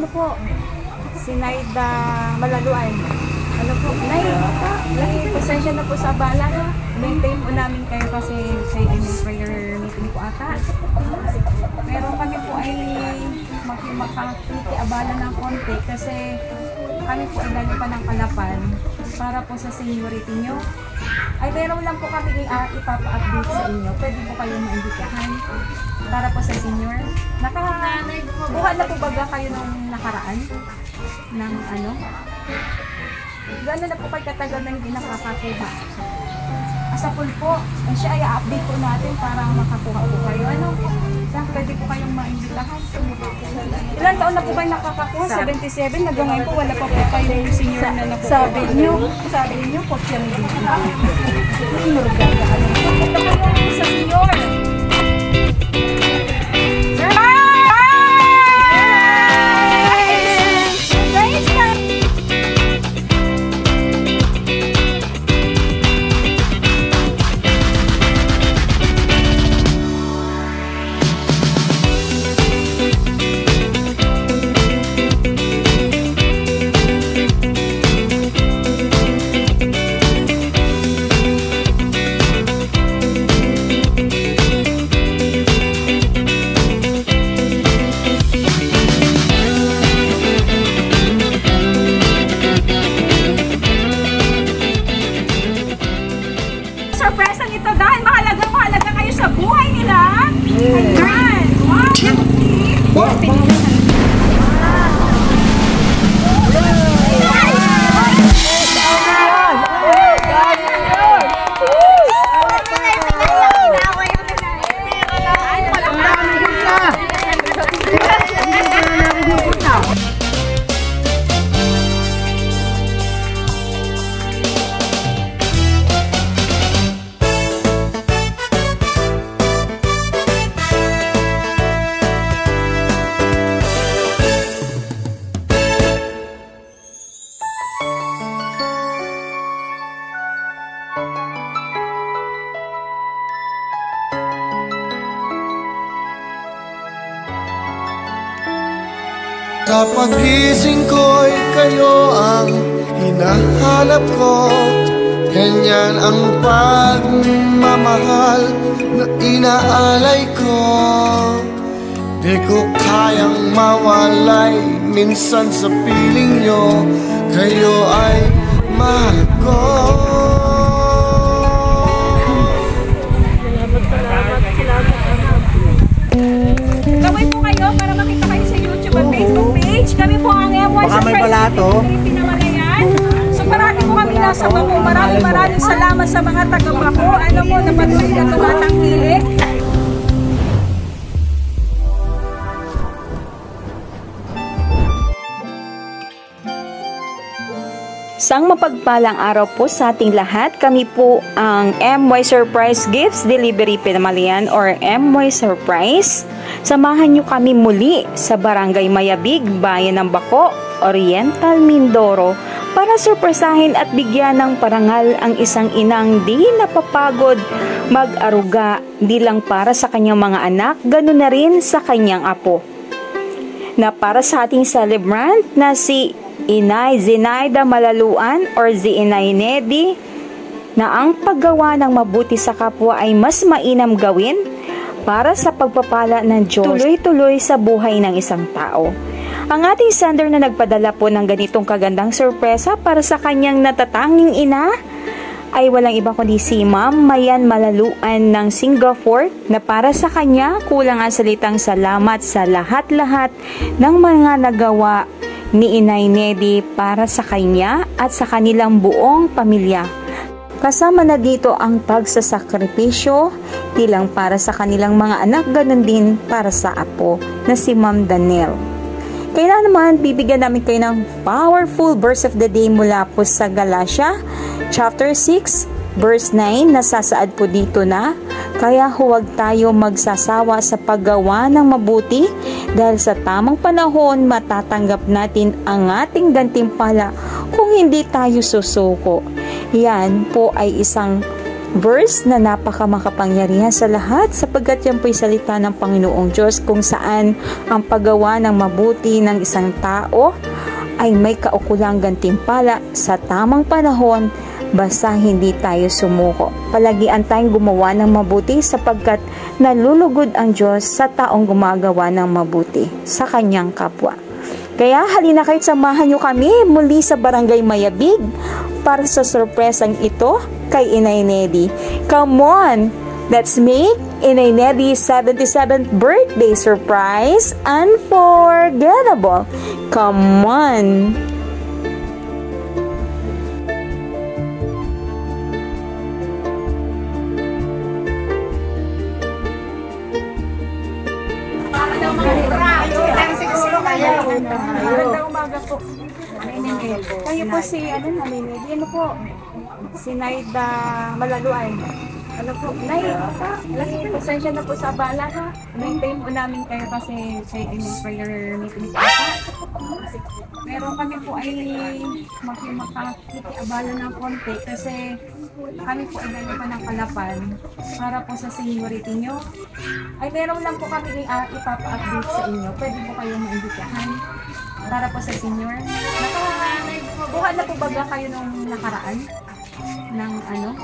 ano po, si Naida Malaluan. Ano po, Nay, pasensya na po sa abala. Maintain po namin kayo kasi sa prayer meeting po ata. Pero kami po ay makikiabala ng konti kasi kami po ay lalo pa ng Kalapan para po sa seniority nyo. Ay meron lang po kami ipapa-update sa inyo. Pwede po kayong maimbitahan para po sa senior. Buha na po baga kayo nung nakaraan ng ano? Gano'n na po kayo katagal na hindi nakakakuha. Asapul po, siya ay update po natin para makakuha po kayo. Ano? Saan pwede po kayong maimbitahan? Ilan taon na po kayo nakakakuha? 77? Hanggang ngayon po wala pa po kayong senior na nakukuha. Sabi niyo po siya may dito. Ito kayo sa senior. Sa paggising ko'y kayo ang hinahanap ko. Ganyan ang pagmamahal na inaalay ko. Di ko kayang mawalay minsan sa piling nyo. Kayo ay mahal ko. Gawin po kayo para makita kayo sa YouTube at Facebook page. Kami po ang M1 sa Pinamalayan. So parati po kami nasa Bako. Maraming salamat sa mga taga-Bako. Ano mo, na patuloy na tumatangkilik. Isang mapagpalang araw po sa ating lahat. Kami po ang MY Surprise Gifts Delivery Pinamalayan or MY Surprise. Samahan nyo kami muli sa Barangay Mayabig, Bayan ng Bako, Oriental, Mindoro para surpresahin at bigyan ng parangal ang isang inang di napapagod mag-aruga di lang para sa kanyang mga anak, ganoon na rin sa kanyang apo. Na para sa ating celebrant na si Inay Zenaida Malaluan or si Inay Nedi, na ang paggawa ng mabuti sa kapwa ay mas mainam gawin para sa pagpapala ng Diyos tuloy-tuloy sa buhay ng isang tao. Ang ating sender na nagpadala po ng ganitong kagandang sorpresa para sa kanyang natatanging ina ay walang iba kundi si Ma'am Mayan Malaluan ng Singapore, na para sa kanya kulang ang salitang salamat sa lahat-lahat ng mga nagawa ni Inay Nedi para sa kanya at sa kanilang buong pamilya. Kasama na dito ang pagsasakripisyo, di lang para sa kanilang mga anak, ganun din para sa apo na si Ma'am Daniel. Kaya naman, bibigyan namin kayo ng powerful verse of the day mula po sa Galatia, chapter 6, verse 9, nasasaad po dito na, kaya huwag tayo magsasawa sa paggawa ng mabuti dahil sa tamang panahon matatanggap natin ang ating gantimpala kung hindi tayo susuko. Yan po ay isang verse na napakamakapangyarihan sa lahat sapagkat yan po'y salita ng Panginoong Diyos kung saan ang paggawa ng mabuti ng isang tao ay may kaukulang gantimpala sa tamang panahon basta hindi tayo sumuko. Palagian tayong gumawa ng mabuti sapagkat nalulugod ang Diyos sa taong gumagawa ng mabuti sa kanyang kapwa. Kaya halina kayo, samahan nyo kami muli sa Barangay Mayabig para sa sorpresang ito kay Inay Nedy. Come on! Let's make Inay Nedy's 77th birthday surprise unforgettable. Come on! Magandang umaga po. Kayo po si, ano po? Si Naida Malaluay. Ano po? Nay, pasensya na po sa abala ha. Maintain po namin kayo kasi sa inyong prayer meeting po. Meron kami po ay makikiabala ng konti kasi kami po ay dahil pa ng Kalapan para po sa seniority nyo. Ay meron lang po kami ipapa-update sa inyo. Pwede po kayong maimbitahan para po sa senior. Buha na po baga kayo nung nakaraan ng ano?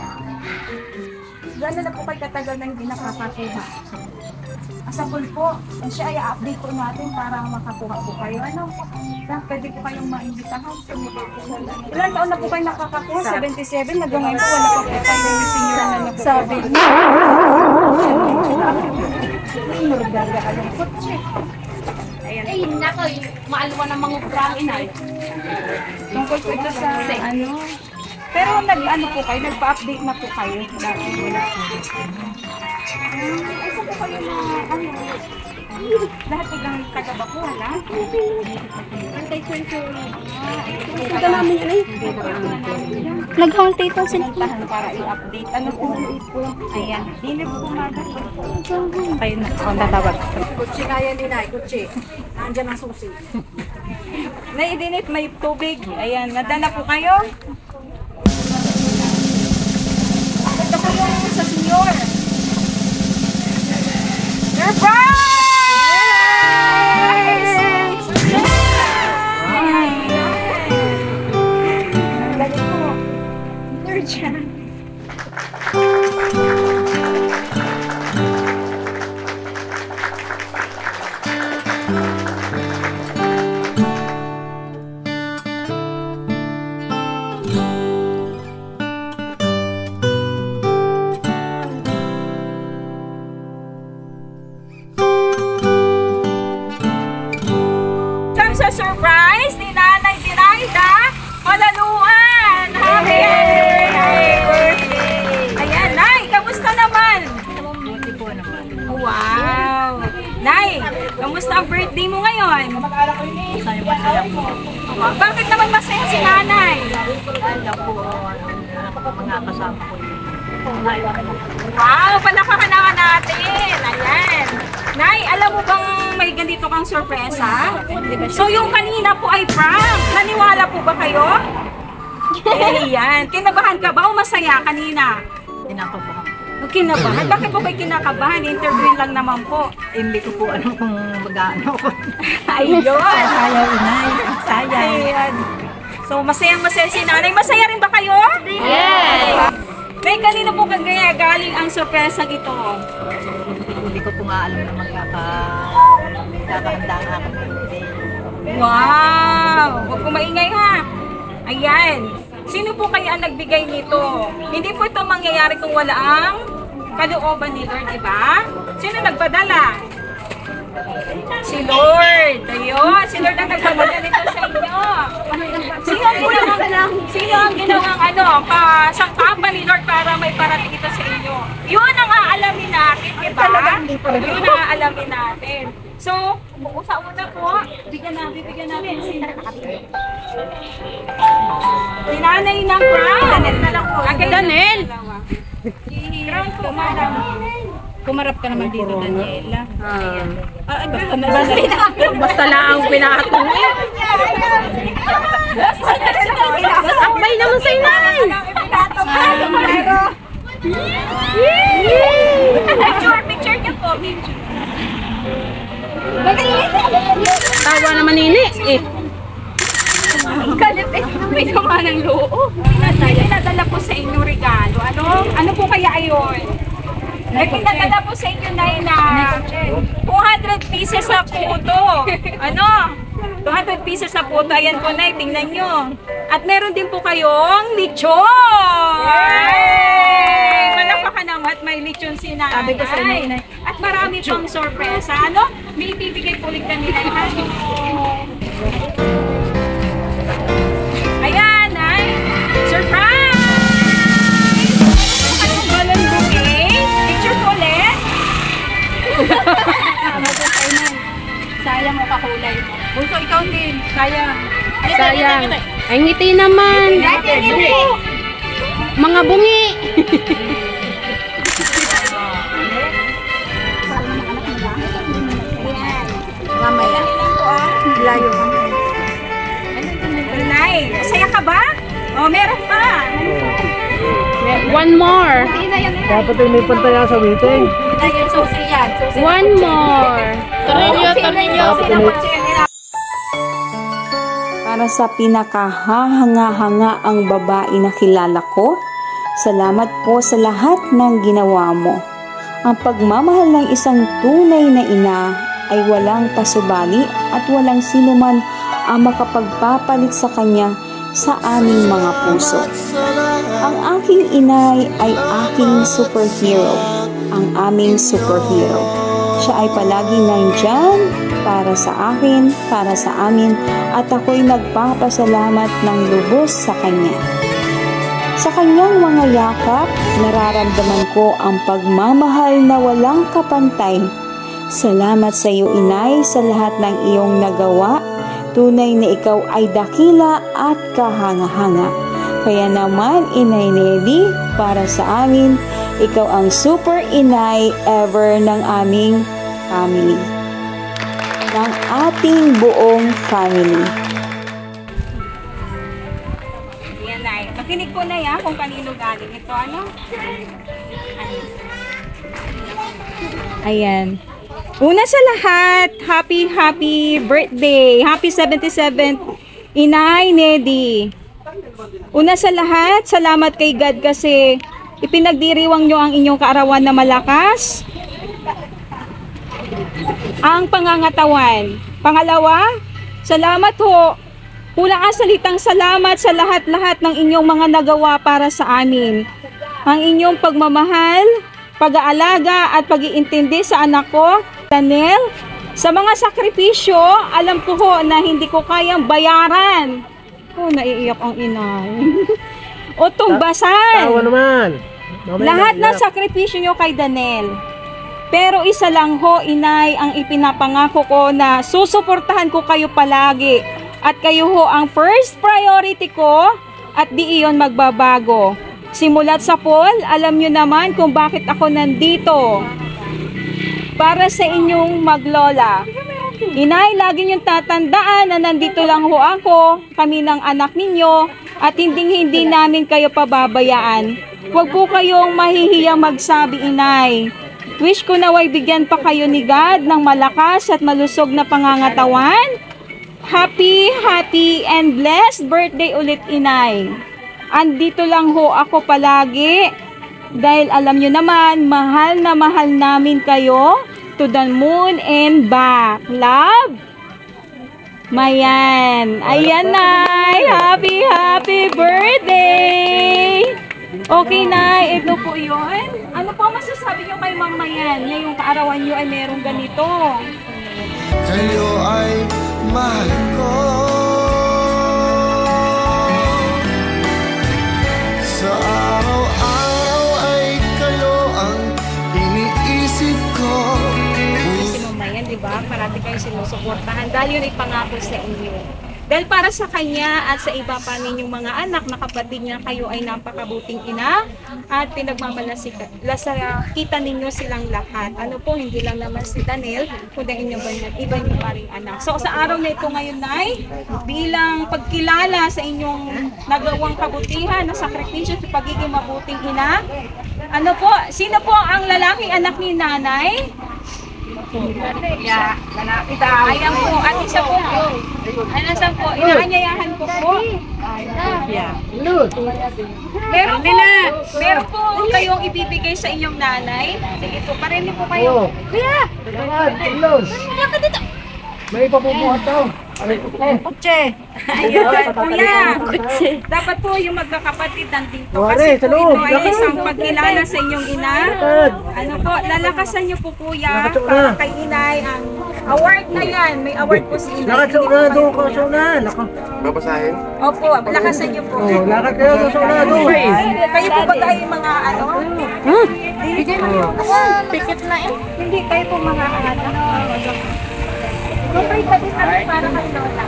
Gano'n na po kayo katagal na hindi nakakakuha. Asapol po, siya ay update po natin para makakuha po kayo. Ano? Pwede po kayong maimbitahan. Ilan taon na po kayo nakakakuha? 77. Hanggang ngayon po wala pa po kayo yung senior na nakukuha. Sabi. Ayan. Ay, nako, maalwa ng mga ubrangin ay. Tungkol po ito sa ano. Pero nag-ano po kayo, nagpa-update na po kayo. Dati wala po. Ay, saan po kayo na ano? Lahat po lang taga-Bakuhan, ha? Ito namin yun eh. Nag-home tape sila. Pinuntahan para i-update. Ano po? Ayan. Dili po kumagat po. Kayo na. Ako natawag. Kutsi kaya ni Nay, kutsi. Nandiyan ang susi. Naidinit, may tubig. Ayan. Ganda na po kayo. Ito po yung sa senior. Surprise! Ang galing po. Third siya. Sa surprise ni Nanay Zinaida Malaluan. Happy birthday! Ayan, Nay, kamusta naman? Buti po naman. Wow! Nay, kamusta ang birthday mo ngayon? Masaya po. Bakit naman masaya si Nanay? Alam po, nakakasama ko yun. Wow, palakpakan naman natin. Ayan. Nay, alam mo bang may ganito kang sorpresa? So yung kanina po ay prank. Naniwala po ba kayo? Eh, yan. Kinabahan ka ba o masaya kanina? Tinakabahan. Kinabahan? Bakit po kayo kinakabahan? Interview lang naman po. Hindi ko po alam kung mag-ano ko. Ayun. Sayaw, Inay. Sayaw. Ayan. So masayang-masaya si Nanay. Masaya rin ba kayo? Yes! May kanina po kagaya galing ang sorpresa ito. Hindi ko po nga alam na magkakahanda nga ako. Wow! Huwag ko maingay ha. Ayan. Sino po kaya ang nagbigay nito? Hindi po ito mangyayari kung wala ang kalooban ni Lord, diba? Sino nagpadala? Si Lord. Ayun. Si Lord ang nagpadala nito sa inyo. Sino ang ginawang sangkapan ni Lord para may parating ito sa inyo? Yun ang aalamin natin, diba? Yun ang aalamin natin. So, sa una po, bibigyan natin si Nanay ng crown. Danel na lang po. Danel! Crown po, madam. Kumarap ka naman dito, Daniela. Basta lang ang pinakatong eh. Akbay naman sa'yo, Nanay. Picture niyo po, picture. Tawa naman nini. Eh. Kalit eh, may sama ng loob. Pinadala po sa inyo regalo. Ano po kaya ayon? May pinadala po sa inyo na 200 pieces na po ito. 200 pieces na po ito. Ayan po na, tingnan nyo. At meron din po kayong lechon! Malapa ka naman at may lechon si nanay. At marami pang sorpresa. May ibibigay po ulit kanila. Ayan, ay! Surprise! Anong balon bouquet? Picture ko ulit. Sayang mo kakulay mo. Bunso, ikaw din. Sayang. Sayang. Ay, ngiti naman. Mga bungi. Mamaya. Layo. Nay, masaya ka ba? Meron pa. One more. Dapat ay may pantaya sa waiting. Susi yan. One more. Para sa pinakahahanga-hanga ang babae na kilala ko, salamat po sa lahat ng ginawa mo. Ang pagmamahal ng isang tunay na ina ay walang pasubali at walang sinuman ang makapagpapalit sa kanya sa aming mga puso. Ang aking inay ay aking superhero, ang aming superhero. Siya ay palaging nandyan para sa akin, para sa amin, at ako'y nagpapasalamat ng lubos sa kanya. Sa kanyang mga yakap, nararamdaman ko ang pagmamahal na walang kapantay. Salamat sa iyo, inay, sa lahat ng iyong nagawa. Tunay na ikaw ay dakila at kahanga-hanga. Kaya naman, Inay Nelly, para sa amin, ikaw ang super inay ever ng aming family. Ng ating buong family. Ayan, Nay. Makinig po na yan kung kanino galing ito. Ayan. Una sa lahat, happy birthday. Happy 77th Inay Nedy. Una sa lahat, salamat kay God kasi ipinagdiriwang nyo ang inyong kaarawan na malakas, ang pangangatawan. Pangalawa, salamat ho. Kulang ang salitang salamat sa lahat-lahat ng inyong mga nagawa para sa amin. Ang inyong pagmamahal, pag-aalaga at pag-iintindi sa anak ko, Daniel, sa mga sakripisyo, alam ko ho na hindi ko kayang bayaran. Naiiyak ang inay. O tumbasan. Tawa naman. Lahat ng sakripisyo nyo kay Daniel. Pero isa lang ho, inay, ang ipinapangako ko na susuportahan ko kayo palagi. At kayo ho ang first priority ko at di iyon magbabago. Simulat sa Paul, alam nyo naman kung bakit ako nandito. Para sa inyong maglola. Inay, lagi niyong tatandaan na nandito lang ho ako, kami ng anak ninyo, at hindi namin kayo pababayaan. Huwag po kayong mahihiyang magsabi, inay. Wish ko naway bigyan pa kayo ni God ng malakas at malusog na pangangatawan. Happy and blessed birthday ulit, inay. Andito lang ho ako palagi dahil alam nyo naman, mahal na mahal namin kayo. To the moon and back. Love? Mayan. Ayan, Nay. Happy birthday. Okay, Nay. Ito po yun. Ano po masasabi nyo kay Ma'am Mayan? Ngayong kaarawan nyo ay merong ganito. Kayo ay mahal ko. Sa araw-araw ay kayo ang iniisip ko. Si Ma'am Mayan, di ba? Parati kayo sinusuportahan dahil yun ay pangako sa inyo. Dahil para sa kanya at sa iba pa ninyong mga anak na kapatid niya, kayo ay napakabuting ina at kita ninyo silang lahat. Ano po, hindi lang naman si Daniel, kundi iba niyo pa rin anak. So sa araw na ito ngayon, Nay, bilang pagkilala sa inyong nagawang kabutihan na sakripisyo sa pagiging mabuting ina, ano po, sino po ang lalaking anak ni Nanay? Lalaki daw. Ayan po, at isa po. Ano sa po, inaanyayahan ko po. Meron po kayong ibibigay sa inyong nanay. Sige po, parinig po kayo. Kuya! May ipapubuhat daw. Kutse. Ayun, kuya. Dapat po yung magkakapatid nandito. Wari, Kasi sa po loob. ito ay isang pagkilala sa inyong ina. Ano po, lalakasan niyo po kuya. Para kay inay ang award na yan. May award po si inay. Lakad sa una, doon ka sa una. Babasahin? Opo, lakasan niyo po. Oh, lakad kayo doon sa una, doon. Kayo po ba kayo mga ano? Pikit na eh. Hindi kayo po mga Kumpay pa din kami para kay Lola.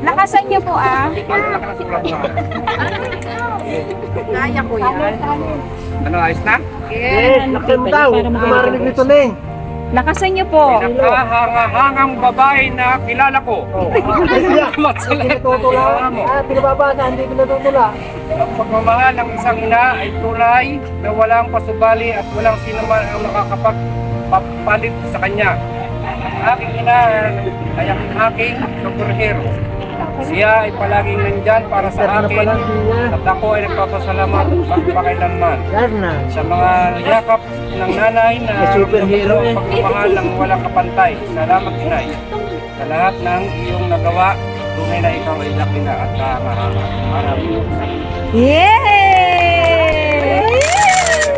Lakasan niyo po Kaya ko yan. Ano, ayos na? Eh, lakad mo daw. Hindi ko marinig nito, Neng. Lakasan niyo po. Nakahangang babae na kilala ko. Hindi natutula. Pinababasa, hindi natutula. Ang pagmamahal ng isang ina ay tunay na walang pasubali at walang sino man ang makakapagpapalit sa kanya. Ang aking ina ay ang aking superhero. Siya ay palaging nandyan para sa akin at ako ay nagpapasalamat magpakailanman sa mga yakap ng nanay na superhero ang pagmamahal ng walang kapantay. Salamat, inay, sa lahat ng iyong nagawa. Tunay na ikaw ay laki na at maraming Yay!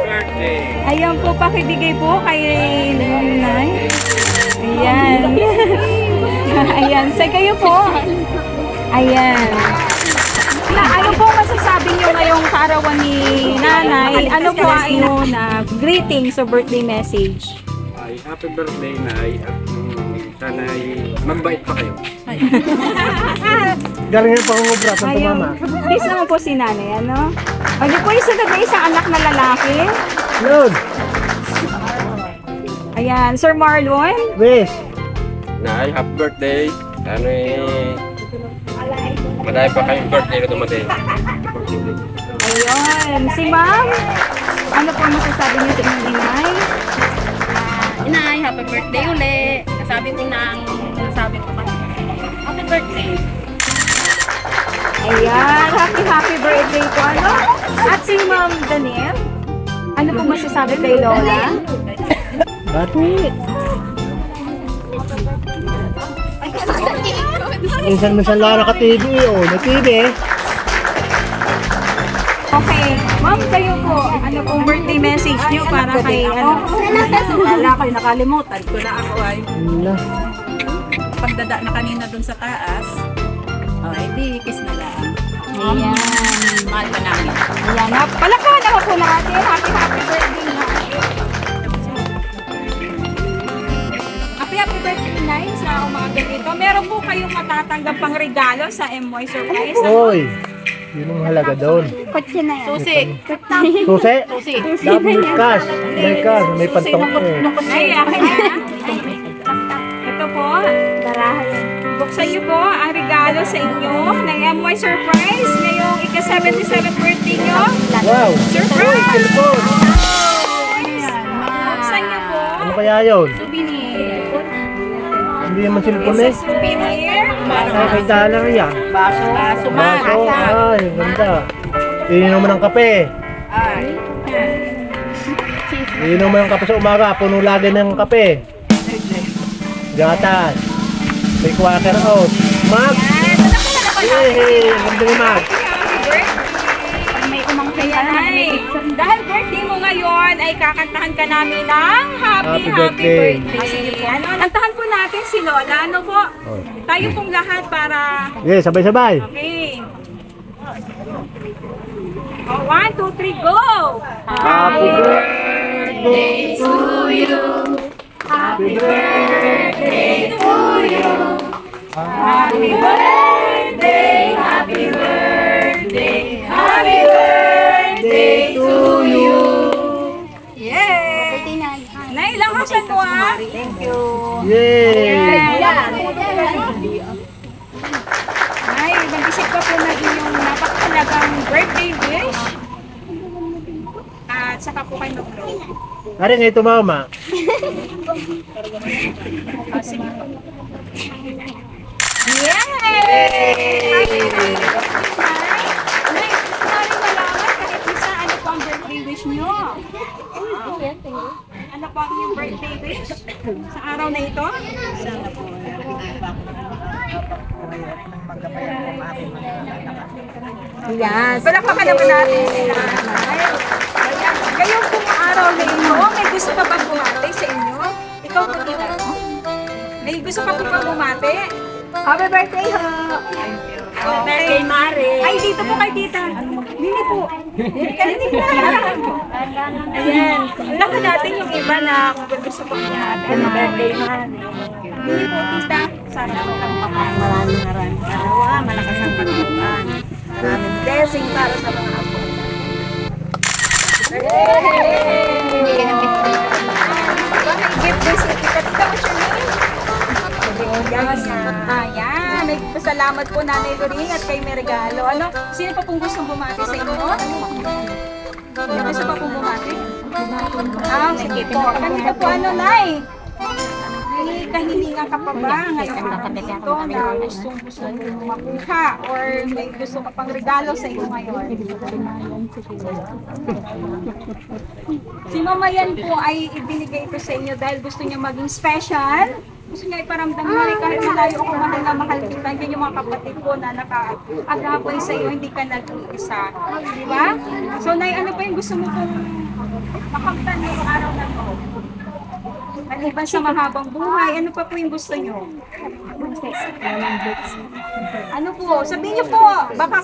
birthday. Ayan po, pakibigay po kay Nanay. Ayan. Ayan. Sa kayo po. Ayan. Ano po masasabi niyo ngayong kaarawan ni Nanay? Ano po ang inyong greetings o birthday message? Ay, happy birthday, Nay. At sana ay magbait pa kayo. Galing yung pangungubra sa mama. Peace naman po si Nanay, ano? Ano po yung sunod na isang anak na lalaki? Yun. Ayan, Sir Marlon. Wish. Nay, happy birthday. Sana madami pa kayong birthday na dumating. Ayun, si Ma'am. Ano po masasabi niyo sa inyong inay? Inay, happy birthday uli. Nasabi ko pa. Happy birthday. Ayan, happy birthday po. Ano? At si Ma'am Daniel. Ano po masasabi kay Lola? Bati. Minsan lang naka-TV. Oh, may TV. Okay, Ma'am, kayo po. Ano pong birthday message niyo para kay ano? Wala ko, nakalimutan ko na ako ay Wala. pagdada na kanina dun sa taas. Ay, di, kiss na lang. Ayan. Mahal ka namin. Ayan, palakpakan naman po natin. Happy birthday na. Happy birthday, Nay, sa umaga ganito. Meron po kayong matatanggap pang regalo sa MY Surprise. Oy. Yun ang halaga doon. Kotse na yan. Susi. Susi? Susi. Dapat cash. May cash. May pantong eh. Ayan. Ito po. Buksan niyo po ang regalo sa inyo ng MY Surprise ngayong ika-77 birthday niyo. Wow. Surprise! Cellphone. Buksan niyo po. Ano kaya yun? Souvenir. Hindi naman cellphone eh. Souvenir. Ay, kay dollar yan. Baso. Man. Baso. Ay, ganda. Iinom mo ng kape. Ay. Iinom mo ng kape sa umaga. Puno lagi ng kape. Gatas. May quaker oat. Mag. Yay! Ganda ni Mag. May umangkaya ay. Dahil birthday mo ngayon ay kakantahan ka namin ng happy birthday. Ano, kantahan po natin si Lola. Ano po? Tayo pong lahat para... Yeah, sabay-sabay. Okay. Oh, 1, 2, 3, go! Happy birthday to you. Happy birthday to you. Happy birthday. Thank you. Yay! Ay, nag-isip ka po na inyong napakalagang birthday wish. At saka po kayo mag-blow. Ari nga ito, mama. Sige po. Yay! Nay, maaaring malaman kahit isa ano po ang birthday wish nyo. Ano po ang inyong birthday wish? Sa araw na ito? Sana po. Yan. Palakpakan naman natin sila. Ayan. Ngayong pong araw na ito, may gusto pa bang bumati sa inyo? Ikaw po, tita. May gusto pa po bang bumati? Happy birthday, ho! Happy birthday, Mare! Ay, dito po kay tita. Dini po. Kanina. Ayan. Alam ko natin yung iba na kung gusto pa bumati. Happy birthday, Mare. Dini po, tita. Sana po kang Maraming araw. Malakas ang pagkuhan. Maraming blessing para sa mga apo. gift this etiquette. Ito, what's your name? Ayan. May pasalamat po Nanay Loring at kay may regalo. Ano? Sino pa pong gustong bumati sa inyo? May gusto pa pong bumati? Sige po. Kanina po ano, Nay? May kahilingan ka pa ba ngayong araw dito na gusto mong makuha or may gusto ka pang regalo sa inyo ngayon? Si Mama Yan po ay ibinigay ito sa inyo dahil gusto niya maging special. Gusto niya iparamdam na kahit malayo ako mahal na mahal kita. Yan yung mga kapatid ko na nakaagapay sa iyo, hindi ka nag-iisa. Di ba? So, Nay, ano pa yung gusto mo pong makamtan ngayong araw na to? Maliban sa mahabang buhay, ano pa po yung gusto nyo? Ano po? Sabihin nyo po, baka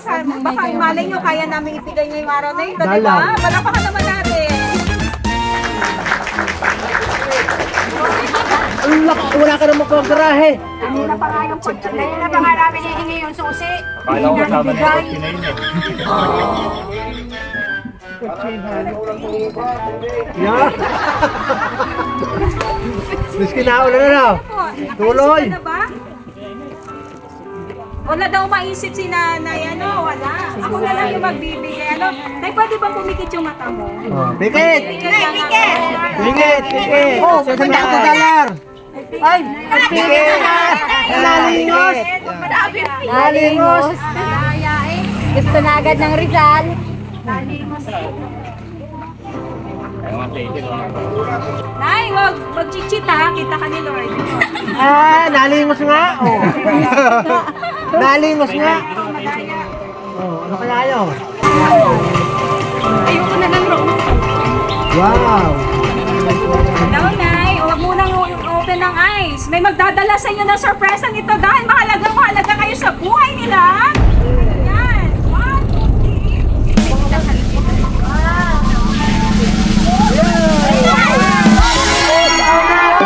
malay nyo, kaya namin ibigay ngayong araw na ito, di ba? Palakpakan naman natin. Wala ka naman pang garahe. Kanina pa nga yung kanina pa nga namin hihingi yung susi. Akala ko kasama niya yung kotse na yun eh. Yeah. Miski na ulan na raw. Tuloy. Nakaisip ka na ba? Wala daw maisip si nanay, ano? Wala. Ako na lang yung magbibigay, ano? Nay, pwede ba pumikit yung mata mo? Pikit! Pikit! Pikit! Pikit! Oh, $1,000! Ay! Pikit! Nalingos! Nalingos. Gusto na agad ng Rizal. Nay, mag-chichit ha. Kita ka ni Lord. Ah, nalingos nga! Oh. Nalingos nga! Oh, ano kaya yun? Ayoko na lang roon. Wow! Hello, Nay. Huwag mo nang open ng eyes. May magdadala sa inyo ng surpresa nito dahil mahalaga kayo sa buhay nila. Ayan. 1, 2, 3, 4, 5, 6, 7, 8, 9,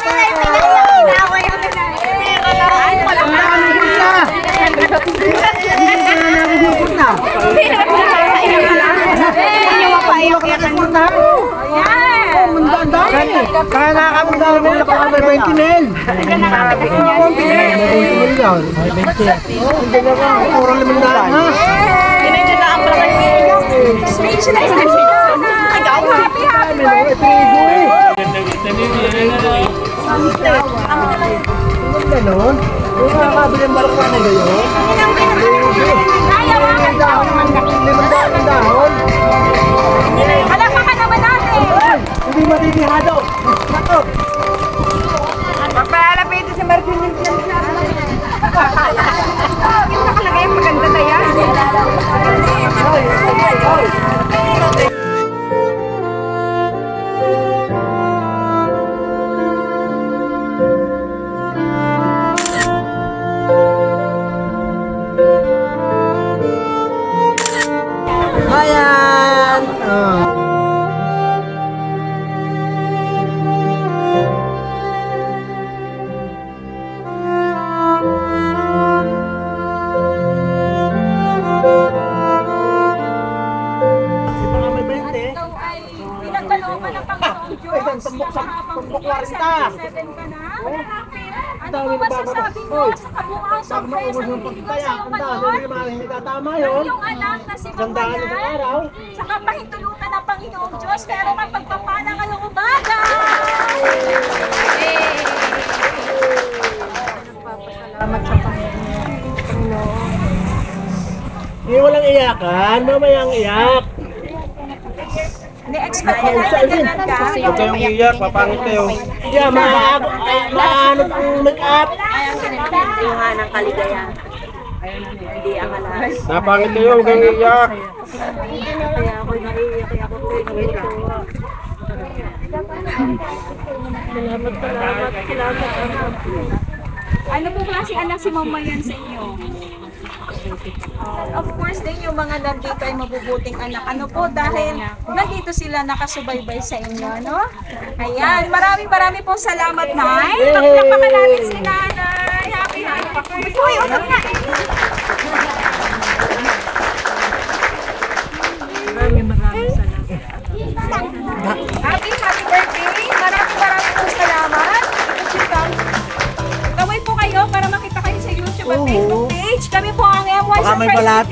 10, 11, 12, 13, 14, 15, 16, 17, 18, 19, 20. Kaya nakakabang mo na pang 20 mil. Hindi na ba? Kurang 500 ha? Pinagyan na ang palakay mo. Speechless na siya. Happy birthday! Ganon? Kung nakakabili ang balakwan na gayon? Limang dahon? Palakpakan naman natin! Hindi matitihado! Nato! Magpalapit sa Martin yung yung nakalagay ang maganda na yan. Ayan! po masasabi nyo sa kabuang sorpresa ng Pilipinas sa iyo ngayon? Yung anak na si Mamayan, sa kapahintulutan ng Panginoong Diyos, pero kapagpapala ngayong umaga! Salamat sa Panginoon. Hindi walang iyakan, mamayang iyak. Ni-expect ko na yung ganun ka. Huwag kayong iyak, papangit kayo. Yeah, maano ang make-up. Yung ng kaligayahan. Hindi akalas. Napangit kayo, huwag kayong iyak. Kaya ako naiiyak, kaya ako pinagituwa. Salamat. Ano po klaseng anak si Mamayan sa inyo? Of course din yung mga nandito ay mabubuting anak. Ano po, dahil nandito sila nakasubaybay sa inyo, no? Ayan, maraming pong salamat, Nay. Paglapakan natin si Nanay. Happy. Uy, utang na. Maraming salamat. Happy birthday. Maraming pong salamat. Gawin po kayo para makita kayo sa YouTube at Facebook page. Kami po ang MY Surprise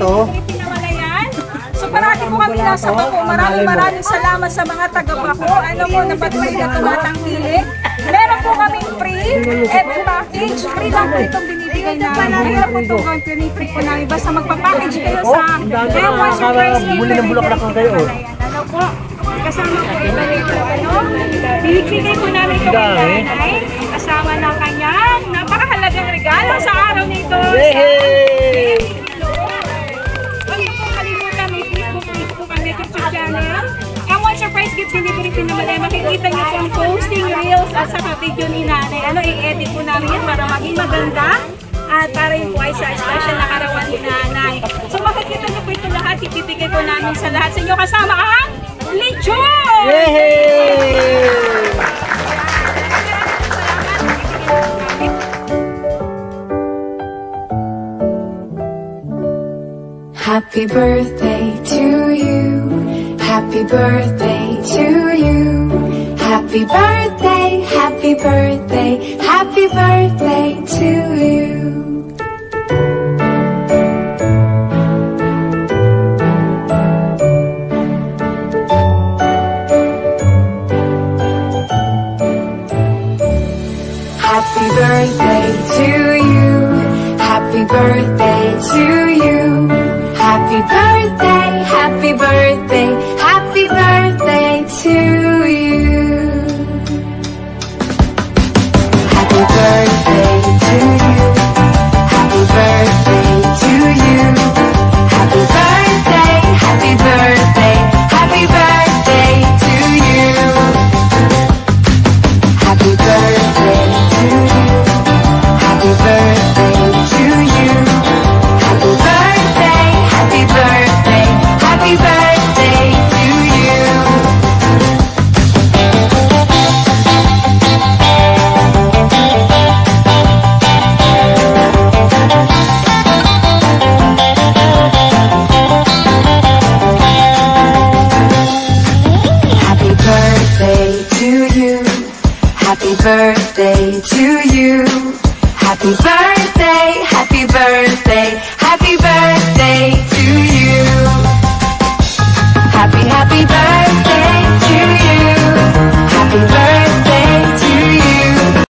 Pinamalayan. So parati po kami nasa Bako. Maraming salamat sa mga taga-Bako. Ano po, napatuloy na tumatangkilik. Meron po kaming free every package. Free lang po itong binibigay namin. Meron po itong free po namin. Basta magpapackage kayo sa MY Surprise Pinamalayan. Ano po? Kasama po ito dito. Ano? Bibigay po namin ito kay Nanay. Kasama ng kanyang napakahalagang regalo sa araw nito. Yay! Huwag niyo pong kalimutan, may Facebook ang YouTube channel. MY Surprise Gift Delivery Pinamalayan. Makikita niyo po ang posting reels at saka video ni Nanay. Ano, i-edit po namin yan para maging maganda. At para yung po ay sa special na karawan ni Nanay. So makikita niyo po ito lahat. Ibibigay po namin sa lahat sa inyo kasama ang lechon! Yay! Happy birthday to you. Happy birthday to you. Happy birthday, happy birthday, happy birthday to you. Happy birthday to you. Happy birthday to you. Happy birthday, happy birthday, happy birthday to you.